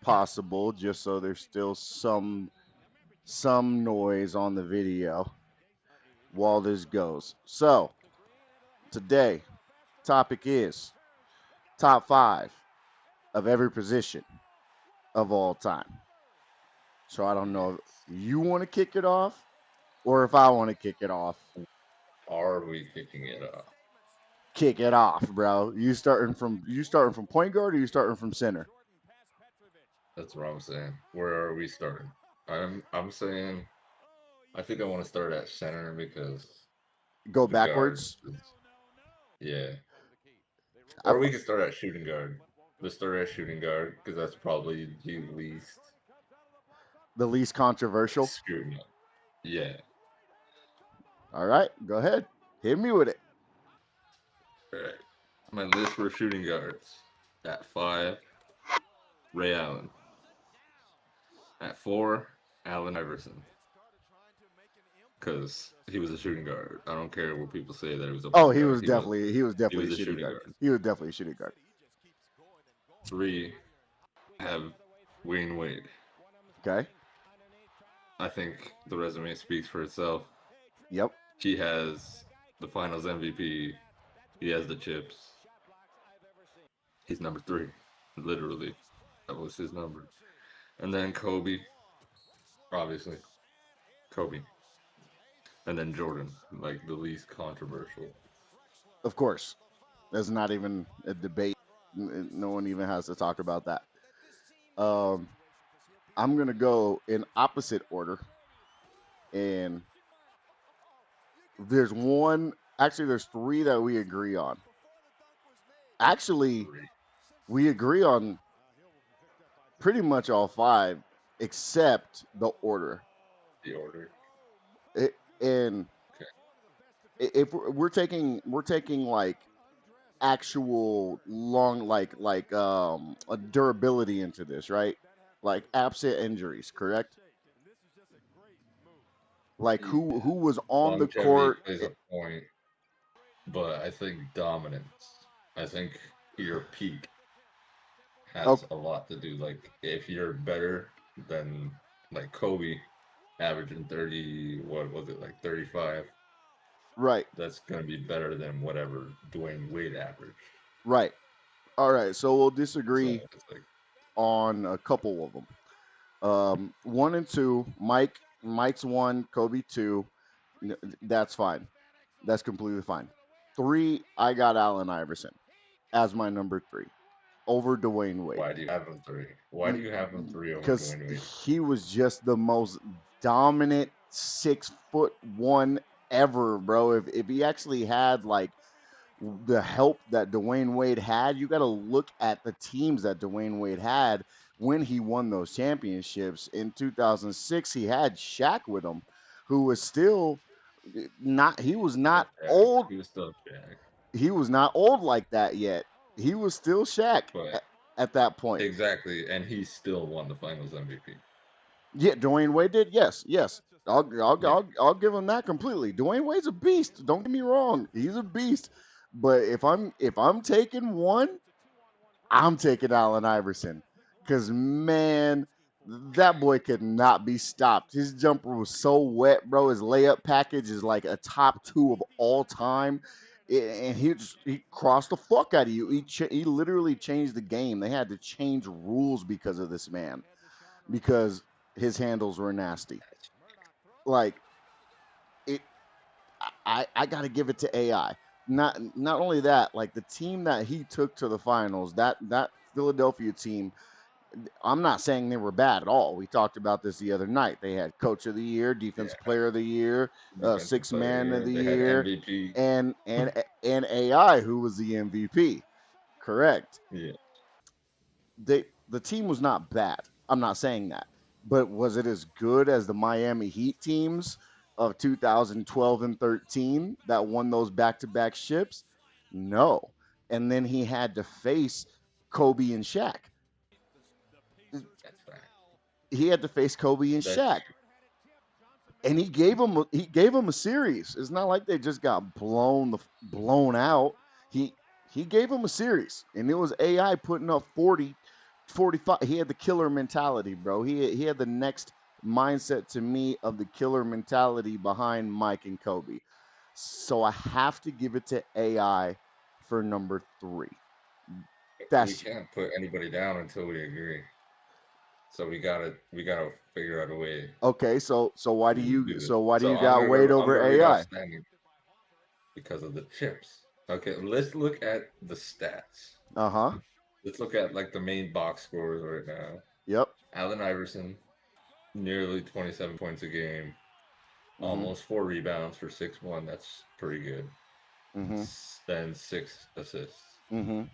possible, just so there's still some noise on the video while this goes. So today, topic is top five of every position of all time. So I don't know if Yes. you want to kick it off or if I want to kick it off. Are we kicking it off? Kick it off, bro. You starting from point guard or you starting from center? That's what I'm saying. Where are we starting? I'm saying I think I want to start at center because Go the guards. backwards. Yeah. I, Or we can start at shooting guard. Let's start at shooting guard because that's probably the least the least controversial. scrutiny. Yeah. All right, go ahead. Hit me with it. All right. My list for shooting guards. At 5, Ray Allen. At 4, Allen Iverson. Because he was a shooting guard. I don't care what people say that he was a Oh, point guard. he was He definitely was a a shooting shooting guard. guard. He was definitely a shooting guard. 3, I have Wayne Wade. Okay. I think the resume speaks for itself. Yep. He has the Finals MVP. He has the chips. He's number 3, literally. That was his number. And then Kobe, obviously. Kobe. And then Jordan, like the least controversial. Of course. There's not even a debate. No one even has to talk about that. Um, I'm gonna go in opposite order, and there's one. Actually, there's three that we agree on. Actually, 3, we agree on pretty much all five, except the order. the order. And Okay. if we're taking like actual long like a durability into this, right? Like absent injuries, correct? Like who was on the Longevity court? plays a point, but I think dominance. I think your peak Oh, has a lot to do. Like if you're better than like Kobe, averaging 30, what was it, like 35? right, That's gonna be better than whatever Dwayne Wade averaged. right. All right, so we'll So disagree it's like on a couple of them. One and two, Mike's one, Kobe two. That's fine. That's completely fine. Three, I got Allen Iverson as my number three over Dwayne Wade. why do you have him 3? Why do you have him 3 over Because Dwayne Wade? he was just the most dominant 6'1" ever, bro. If he actually had like the help that Dwayne Wade had, you got to look at the teams that Dwayne Wade had when he won those championships. In 2006, he had Shaq with him, who was still not. He was Still not Jack. old. He was still Jack. He was not old like that yet. He was still Shaq But at that point. exactly, and he still won the Finals MVP. Yeah, Dwayne Wade did. Yes, yes. Yeah, I'll give him that completely. Dwayne Wade's a beast. Don't get me wrong. He's a beast. But if I'm taking one, I'm taking Allen Iverson. Cause man, that boy could not be stopped. His jumper was so wet, bro. His layup package is like a top two of all time. And he crossed the fuck out of you. He literally changed the game. They had to change rules because of this man, because his handles were nasty. Like it, I got to give it to AI. Not only that, like the team that he took to the finals, that Philadelphia team. I'm not saying they were bad at all. We talked about this the other night. They had Coach of the Year, yeah. Defensive Player of the Year, Defensive Six Player of the Man of Year. the They had Year, MVP. and AI, who was the MVP. Correct. Yeah, The team was not bad. I'm not saying that, but was it as good as the Miami Heat teams of 2012 and 13 that won those back-to-back ships? No. And then he had to face Kobe and Shaq. that's fact. He had to face Kobe and That's Shaq, and he gave him a series. It's not like they just got blown out. He he gave him a series, and it was AI putting up 40 45. He had the killer mentality, bro. He had the next mindset to me of the killer mentality behind Mike and Kobe. So I have to give it to AI for number 3. We That's can't put anybody down until we agree. So we gotta figure out a way okay. So why do to you do this. so why do So you got Wade I'm over gonna read off AI? standing because of the chips. Okay, let's look at the stats. Uh huh. Let's look at like the main box scores right now. Yep. Allen Iverson, nearly 27 points a game, Mhm. almost 4 rebounds for 6-1. That's pretty good. Mhm. Then 6 assists. Mhm.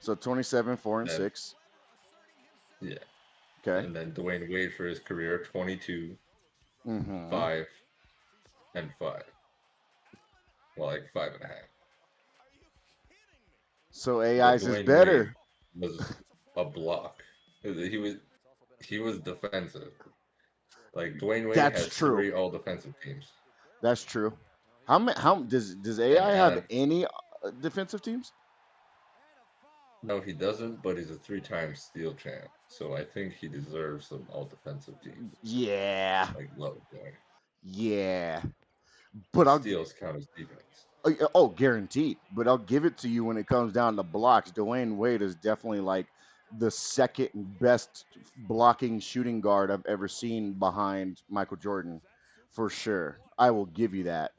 So 27, 4 and Then 6. yeah, Okay. and then Dwayne Wade for his career, 22, Mhm. 5 and 5. Well, like 5.5. So But AI's is Dwayne Wade better. was a block. He was he was defensive. Like Dwayne Wade That's has true. 3 all defensive teams, That's true. How many? How does and AI have Allen. any defensive teams? No, he doesn't. But he's a 3-time steal champ, so I think he deserves some all defensive teams. Yeah. Like low boy, Yeah. But because I'll steals count as defense. guaranteed. But I'll give it to you when it comes down to blocks. Dwayne Wade is definitely like the second best blocking shooting guard I've ever seen behind Michael Jordan, for sure. I will give you that.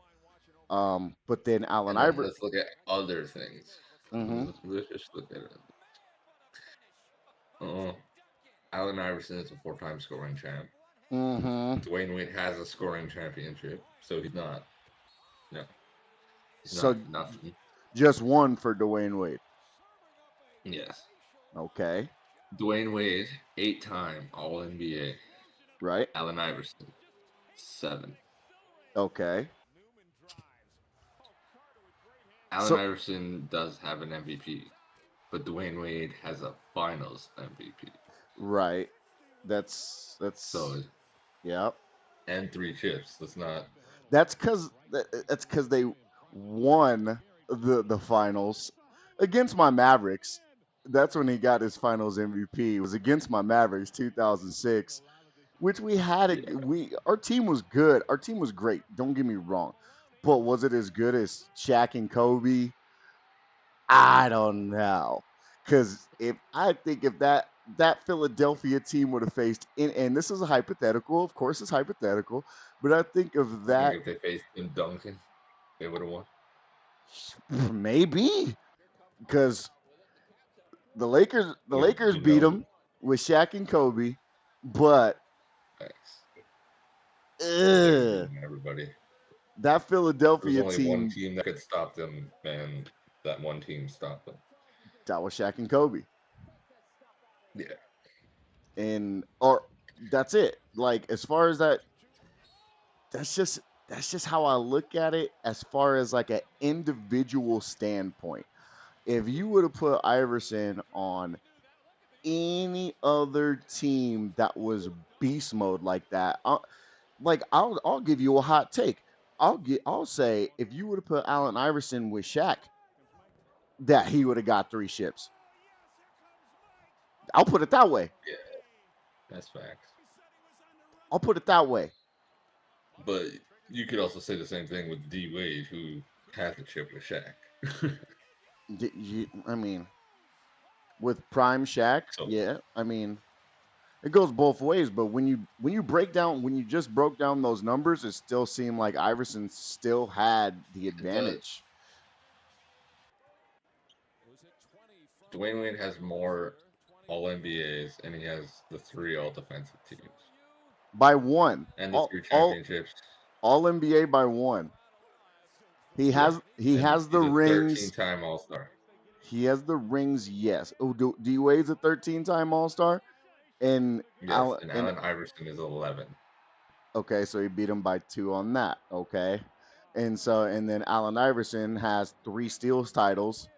But then Allen And then Iver. let's look at other things. Mm-hmm. Let's just look at it. Uh, Allen Iverson is a 4-time scoring champ. Mm-hmm. Dwayne Wade has a scoring championship, so no, he's So not nothing. just one for Dwayne Wade. Yes. Okay. Dwayne Wade, 8-time All NBA. Right. Allen Iverson, 7. Okay. Allen So Iverson does have an MVP, but Dwayne Wade has a Finals MVP. right. That's So yeah. and 3 chips. Let's not. That's because they won the finals against my Mavericks. That's when he got his Finals MVP. It was against my Mavericks, 2006, which we had a Yeah, we our team was good. Our team was great. Don't get me wrong, but was it as good as Shaq and Kobe? I don't know, because if that Philadelphia team would have faced, and this is a hypothetical, of course, it's hypothetical, but I think of I think that if they faced Tim Duncan, they would have won. maybe because the Lakers beat Ginobili. them with Shaq and Kobe, but Thanks. They were ugh, beating everybody. that There was Philadelphia only one team, team that could stop them, and that one team stopped them. that was Shaq and Kobe, Yeah. and or that's it. Like as far as that, that's just that's just how I look at it as far as like an individual standpoint. If you would have put Iverson on any other team that was beast mode like that, I'll give you a hot take. I'll say if you would have put Allen Iverson with Shaq, that he would have got 3 ships. I'll put it that way. Yeah, that's facts. I'll put it that way. But you could also say the same thing with D Wade, who had the chip with Shaq. I mean, with prime Shaq, So yeah. I mean, it goes both ways, but when you just broke down those numbers, it still seemed like Iverson still had the it does. advantage Dwayne Wade has more All NBAs, and he has the 3 All Defensive teams by one. and the All 3 all championships. all NBA by one. He Yeah, has he and has the he's a rings. 13-time All Star. He has the rings. Yes. Oh, D Wade's a 13-time All Star, and Yes, Allen and and Allen Iverson is 11. okay, so he beat him by 2 on that. Okay, and then Allen Iverson has 3 steals titles,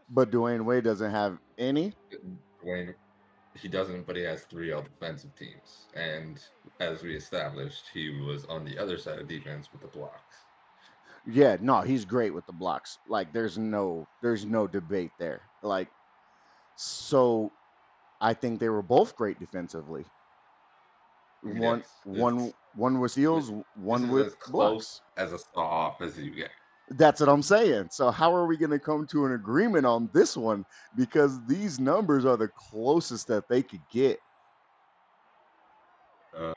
but Dwayne Wade doesn't have any. Dwayne, he doesn't, but he has 3 All Defensive teams. And as we established, he was on the other side of defense with the blocks. Yeah, no, he's great with the blocks. Like there's no debate there. Like so I think they were both great defensively. One Yes, one one with steals, this one is with as close blocks. as a off as you get. That's what I'm saying. So how are we going to come to an agreement on this one? Because these numbers are the closest that they could get. Uh,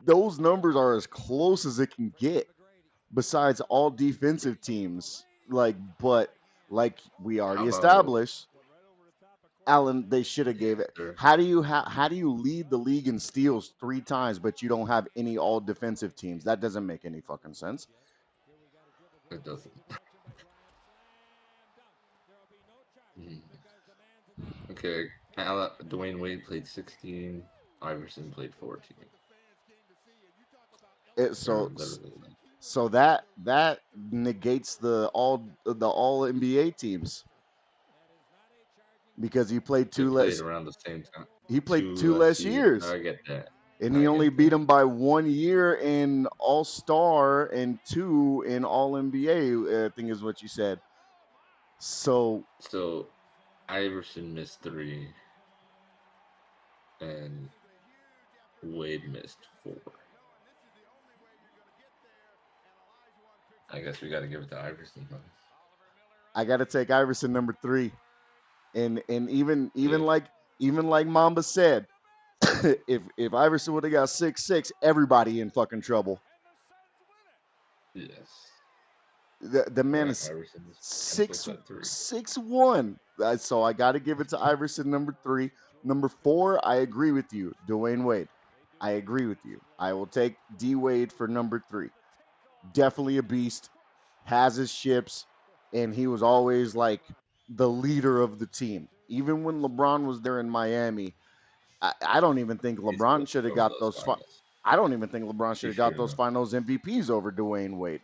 Those numbers are as close as it can get. Besides all defensive teams, but like we how already about established, Allen, they should have yes, gave it. sir? How do you lead the league in steals 3 times, but you don't have any all defensive teams? That doesn't make any fucking sense. It doesn't. Hmm. Okay, Dwayne Wade played 16. Iverson played 14. It, They're so literally so that negates the all NBA teams because they played around the same time. he played Two two less less years. years, I get that. and he I only get beat that. him by 1 year in All Star and 2 in All NBA. I think is what you said. So So Iverson missed 3 and Wade missed 4. I guess we got to give it to Iverson. Huh? I got to take Iverson number 3, and even If like Mamba said, if Iverson would have got 6'6", everybody in fucking trouble. yes, The man right. is Iverson is six pencils at 3. 6'1". So I got to give it to Iverson number 3. Number 4, I agree with you, Dwayne Wade. I agree with you. I will take D Wade for number 3. Definitely a beast. Has his ships, and he was always like the leader of the team. Even when LeBron was there in Miami, I don't even think He still LeBron should have drove got those those. finals. I don't even think LeBron should He have got should those have. Finals MVPs over Dwayne Wade.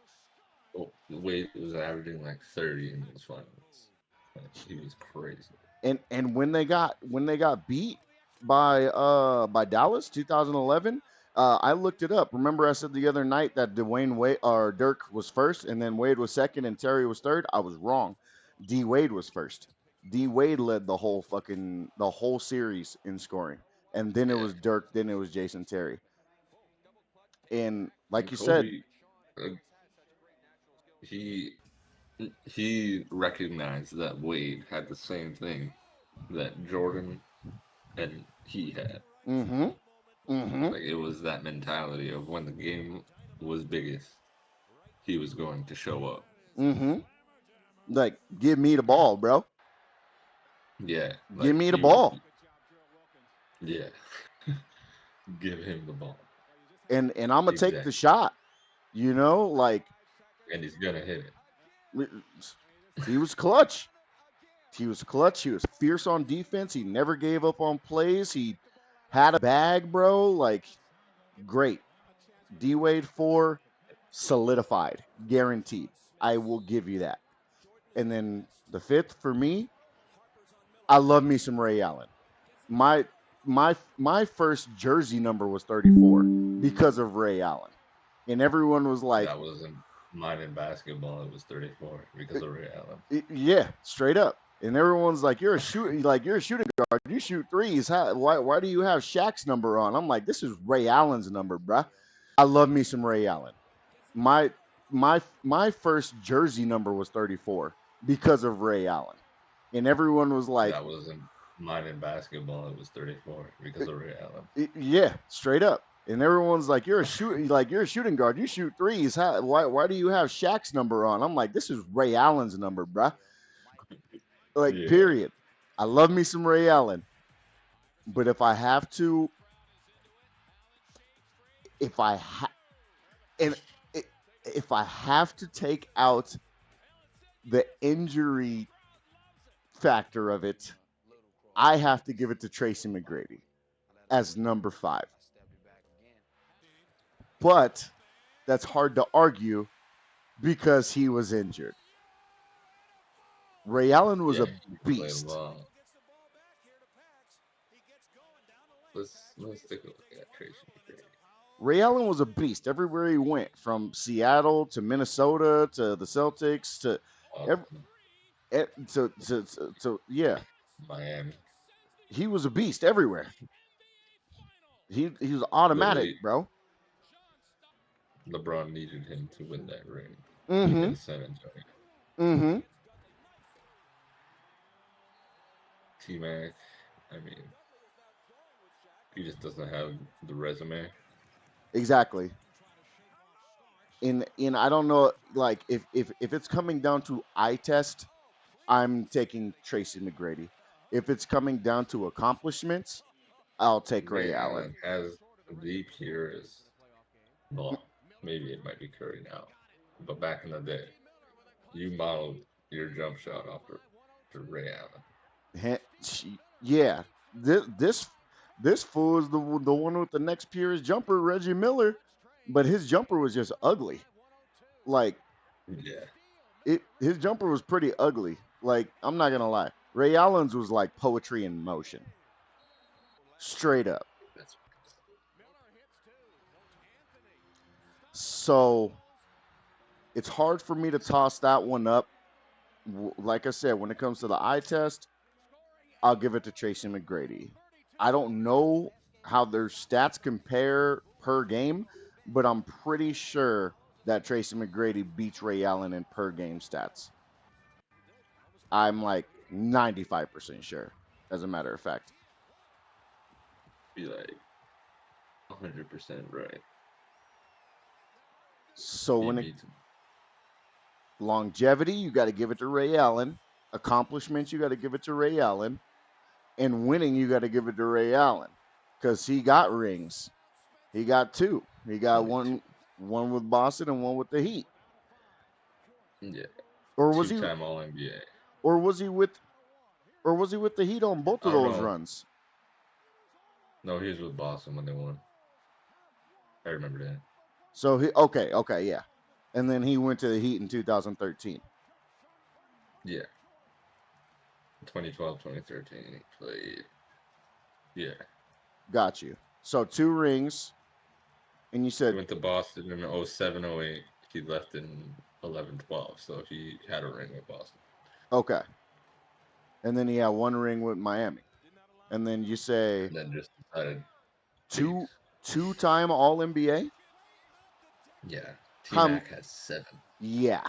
Oh, Wade was averaging like 30 in those finals. Like, he was crazy. And when they got beat by Dallas 2011, I looked it up. Remember I said the other night that Dwayne Wade or Dirk was first and then Wade was second and Terry was third? I was wrong. D Wade was first. D Wade led the whole series in scoring. And then it Yeah, was Dirk, then it was Jason Terry. And like and you said, Kobe, uh, he he recognized that Wade had the same thing that Jordan and he had. mm-hmm, mm-hmm, Like it was that mentality of when the game was biggest, he was going to show up. mm-hmm. Like, give me the ball, bro. Yeah, Give like me the ball. yeah, give him the ball. And I'm gonna take the Exactly. shot. Like And he's gonna hit it. he was clutch. He was clutch. He was fierce on defense. He never gave up on plays. He had a bag, bro. Like, great. D Wade 4, solidified, guaranteed. I will give you that. And then the fifth for me, I love me some Ray Allen. My my first jersey number was 34 because of Ray Allen. And everyone was like, That wasn't mine in basketball. It was 34 because of Ray Allen. Yeah, straight up. And everyone's you're a shooting guard. You shoot threes. Why do you have Shaq's number on? I'm like, this is Ray Allen's number, bruh. I love me some Ray Allen. My my first jersey number was 34 because of Ray Allen. And everyone was like, That wasn't mine in basketball. It was 34 because of Ray Allen. yeah, straight up. And everyone's like, you're a shooting guard. You shoot threes. Why do you have Shaq's number on? I'm like, this is Ray Allen's number, bruh. Like, Yeah, period. I love me some Ray Allen, but if I ha- and if I have to take out the injury factor of it, I have to give it to Tracy McGrady as number 5. But that's hard to argue because he was injured. Ray Allen was yeah, a he played beast. well. Let's take a look at Tracy McGrady. Ray Allen was a beast everywhere he went, from Seattle to Minnesota to the Celtics to Uh, ev- so yeah. Miami. he was a beast everywhere. He was automatic, Literally, bro. LeBron needed him to win that ring Mm-hmm. in San Antonio. Mm-hmm. T Mac, I mean, he just doesn't have the resume. Exactly. In I don't know, like if it's coming down to eye test, I'm taking Tracy McGrady. If it's coming down to accomplishments, I'll take Ray Ray Allen. Allen has the purest. Well, maybe it might be Curry now, but back in the day, you modeled your jump shot after Ray Allen. Yeah, this fool is the one with the next purest jumper, Reggie Miller, but his jumper was just ugly. Like Yeah, his jumper was pretty ugly. Like I'm not gonna lie, Ray Allen's was like poetry in motion, straight up. that's So it's hard for me to toss that one up. Like I said, when it comes to the eye test, I'll give it to Tracy McGrady. I don't know how their stats compare per game, but I'm pretty sure that Tracy McGrady beats Ray Allen in per game stats. I'm like 95% sure, as a matter of fact. be like 100% right. So He when it beats him. longevity, you got to give it to Ray Allen. Accomplishments, you got to give it to Ray Allen. And winning, you got to give it to Ray Allen because he got rings. He got two. He got Only one with Boston and one with the Heat. yeah, Or was he two-time All NBA. or was he with or was he with the Heat on both I of don't those know. runs? No, he was with Boston when they won. I remember that. So he okay, yeah. And then he went to the Heat in 2013. Yeah, 2012, 2013. He played. Yeah, Got you. So two rings, and you he said went to Boston in 07, 08. He left in 11, 12. So he had a ring with Boston. okay. And then he had one ring with Miami. And then you say And then just decided two peace. two-time All NBA? Yeah, T How Mac has 7. yeah,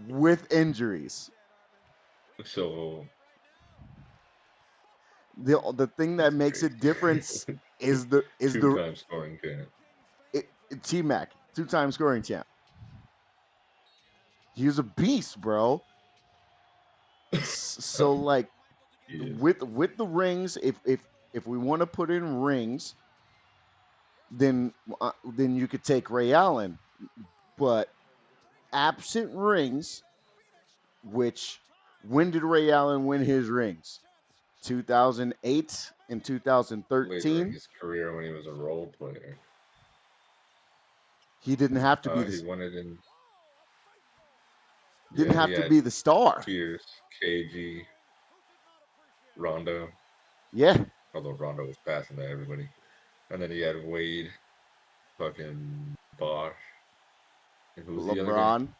with injuries. So The thing that that's makes it difference crazy. is the Two-time scoring champ. T Mac, two-time scoring champ. He was a beast, bro. So like He is. with the rings, if we want to put in rings, then you could take Ray Allen. But absent rings, which when did Ray Allen win his rings? 2008 and Later in 2013. his career when he was a role player. He didn't have to be He the won it in. didn't Yeah, he have to had be the star. Pierce, KG, Rondo. Yeah, Although Rondo was passing to everybody, and then he had Wade, fucking Bosch, and who's the other guy? LeBron,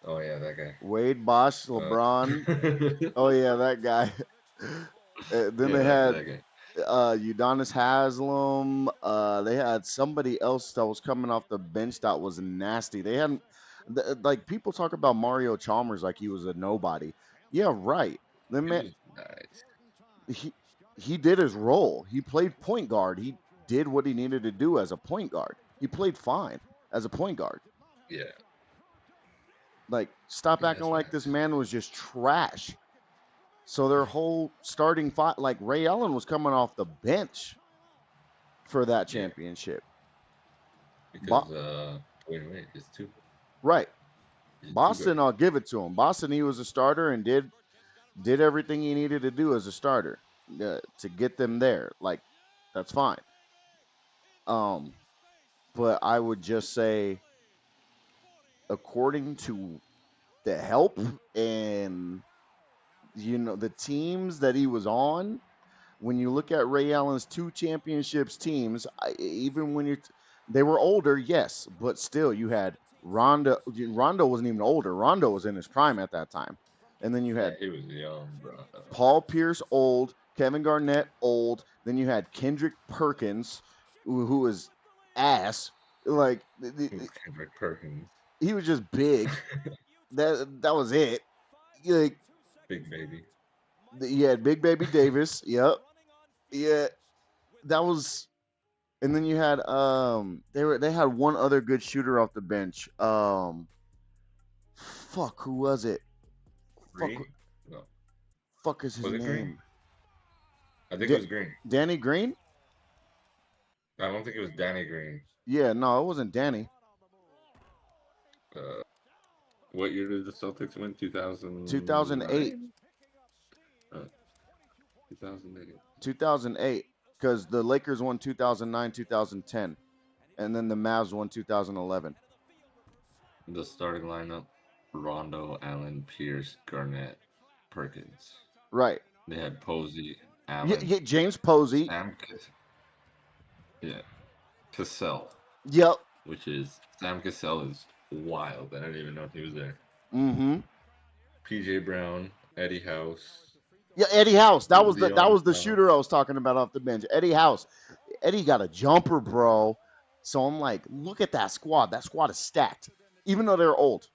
Oh yeah, that guy. Wade, Bosch, LeBron. Oh yeah, that guy. Then they Yeah, had that guy. Udonis Haslam. They had somebody else that was coming off the bench that was nasty. They hadn't like people talk about Mario Chalmers like he was a nobody. Yeah, right. The He man was nice. he he did his role. He played point guard. He did what he needed to do as a point guard. He played fine as a point guard. Yeah, Like stop acting that's like this facts. man was just trash. So their whole starting fight, like Ray Allen was coming off the bench for that Yeah, championship. because Bo- Dwayne Wade is two. right. He's a two Boston, guard. I'll give it to him. Boston, he was a starter and did everything he needed to do as a starter to get them there. Like that's fine. Um, but I would just say, according to the help and the teams that he was on, when you look at Ray Allen's two championships teams, even when they were older, yes, but still you had Rondo. Rondo wasn't even older. Rondo was in his prime at that time. And then you Yeah, had he was young, bro. Paul Pierce old, Kevin Garnett old. Then you had Kendrick Perkins, who was ass. Like He was Kendrick Perkins. he was just big. That was it. Like Big baby. you had Big Baby Davis. Yep. Yeah. That was. And then you had they had one other good shooter off the bench. Fuck, who was it? Fuck, Green? No. fuck is his Was it Green? name? I think it was Green. Danny Green? I don't think it was Danny Green. Yeah, no, it wasn't Danny. Uh, what year did the Celtics win? 2008. 2009? 2008. 2008, because the Lakers won 2009, 2010, and then the Mavs won 2011. The starting lineup: Rondo, Allen, Pierce, Garnett, Perkins. Right. They had Posey, Yeah, Allen, yeah, James Posey. Sam, yeah, Cassell, Yep. which is Sam Cassell is wild. I didn't even know he was there. Mm-hmm. PJ Brown, Eddie House, Yeah, Eddie House. That was the Leon Brown. shooter I was talking about off the bench. Eddie House. Eddie got a jumper, bro. So I'm like, look at that squad. That squad is stacked. Even though they're old.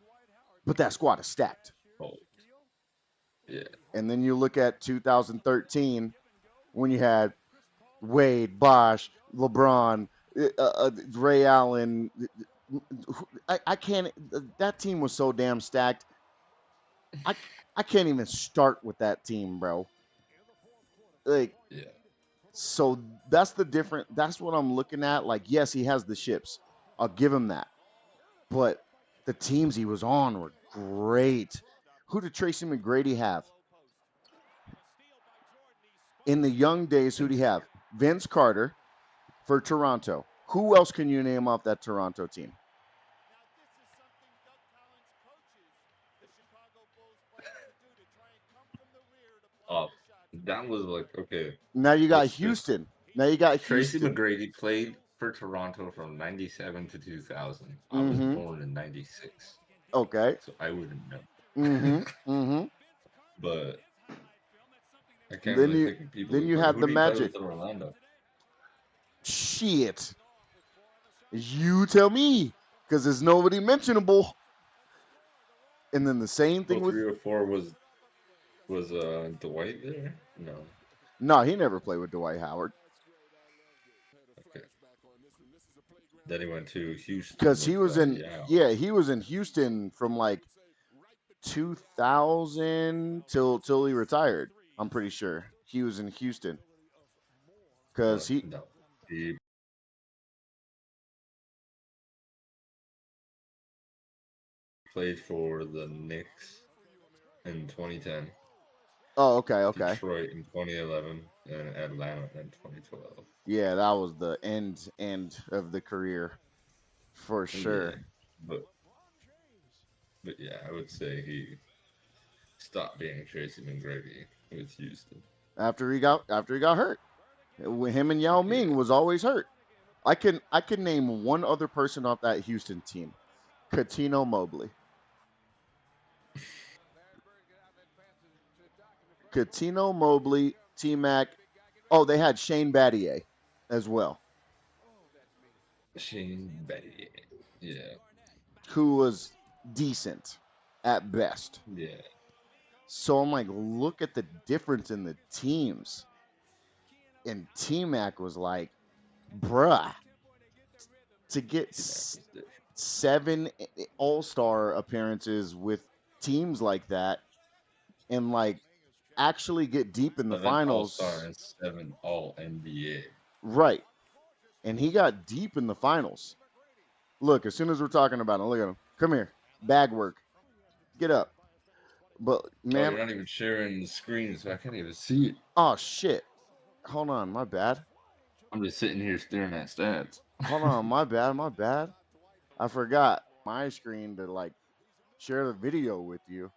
But that squad is stacked. Oh, yeah. And then you look at 2013 when you had Wade, Bosh, LeBron, Ray Allen. I can't. That team was so damn stacked. I I can't even start with that team, bro. Like, Yeah. so that's the different. That's what I'm looking at. Like, yes, he has the ships. I'll give him that. But the teams he was on were great. Who did Tracy McGrady have? In the young days, who do you have? Vince Carter for Toronto. Who else can you name off that Toronto team? Oh, that was like okay. Now you got Let's just Houston. Now you got Tracy Houston. McGrady played for Toronto from '97 to 2000. I was Mm-hmm. born in '96, Okay. so I wouldn't know. Mm-hmm. Mm-hmm. But I can't Then really you think of people then who you played. had Who the did he play Magic. with in Orlando? Shit. You tell me. Because there's nobody mentionable. And then the same thing Well, with 3 or 4 was Dwight there? No. no, he never played with Dwight Howard. Okay. Then he went to Houston Because he with was in Yao. yeah, he was in Houston from like 2000 till he retired. I'm pretty sure he was in Houston because he. No. He played for the Knicks in 2010, Oh, okay. Detroit in 2011, and Atlanta in 2012. Yeah, that was the end of the career for Yeah, sure. but but yeah, I would say he stopped being Tracy McGrady with Houston. After he got hurt, him and Yao Yeah, Ming was always hurt. I can name one other person off that Houston team, Katino Mobley. Katino Mobley, T Mac. Oh, they had Shane Battier as well, Shane Betty. Yeah, who was decent at best. yeah, So I'm like, look at the difference in the teams. And T Mac was like, bruh, to get T-Mac was different. 7 All Star appearances with teams like that and like actually get deep in the 7 All-Star finals. and 7 All-NBA. Right. And he got deep in the finals. Look, as soon as we're talking about him, look at him. Come here. Bag work. Get up. But Oh, man, you're not even sharing the screen, so I can't even see it. oh shit. Hold on, my bad. I'm just sitting here staring at stats. Hold on, my bad. I forgot my screen to like share the video with you.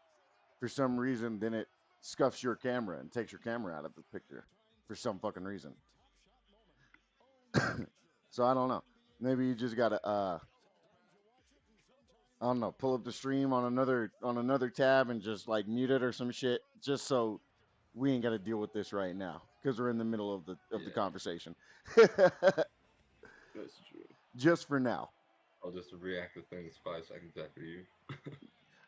For some reason, then it scuffs your camera and takes your camera out of the picture for some fucking reason. So I don't know. Maybe you just gotta I don't know, pull up the stream on another tab and just like mute it or some shit, just so we ain't got to deal with this right now because we're in the middle of the Yeah, conversation. that's true. Just for now. I'll just react to things 5 seconds after you.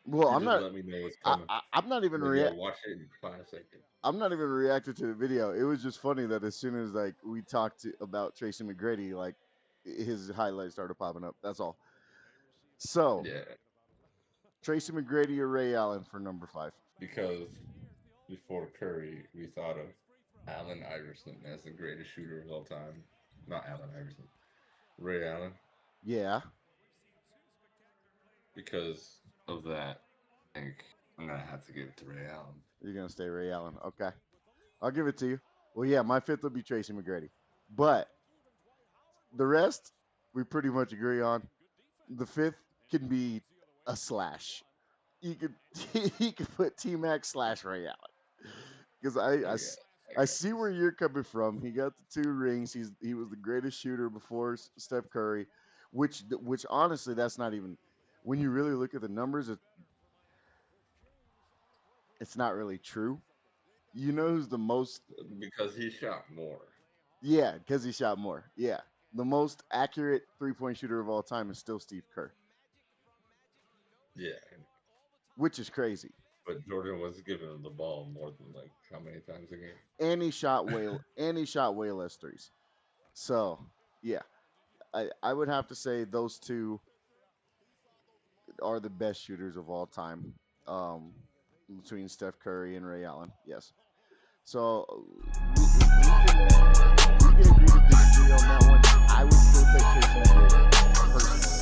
Well, You just let me know what's coming. I'm not even Maybe I'll watch it in 5 seconds. I'm not even reacting to the video. It was just funny that as soon as like we talked about Tracy McGrady, like his highlights started popping up. That's all. So Yeah, Tracy McGrady or Ray Allen for number 5? because before Curry, we thought of Allen Iverson as the greatest shooter of all time. Not Allen Iverson, Ray Allen. Yeah, Because of that, I think I'm gonna have to give it to Ray Allen. you're gonna stay Ray Allen. Okay, I'll give it to you. Well, yeah, my 5th will be Tracy McGrady, but the rest we pretty much agree on. The 5th can be a slash. You could he could put T Mac slash Ray Allen because Oh yeah, I I got see this. where you're coming from. He got the 2 rings. He was the greatest shooter before Steph Curry, which honestly that's not even when you really look at the numbers. It's not really true. You know who's the most? Because he shot more. Yeah, because he shot more. Yeah, the most accurate 3-point shooter of all time is still Steve Kerr, Yeah, which is crazy. but Jordan was giving him the ball more than like how many times a game? And he shot way less threes. So yeah, I would have to say those two are the best shooters of all time. Um, between Steph Curry and Ray Allen. Yes. So we can agree to disagree on that one. I would still take Tracy McGrady personally.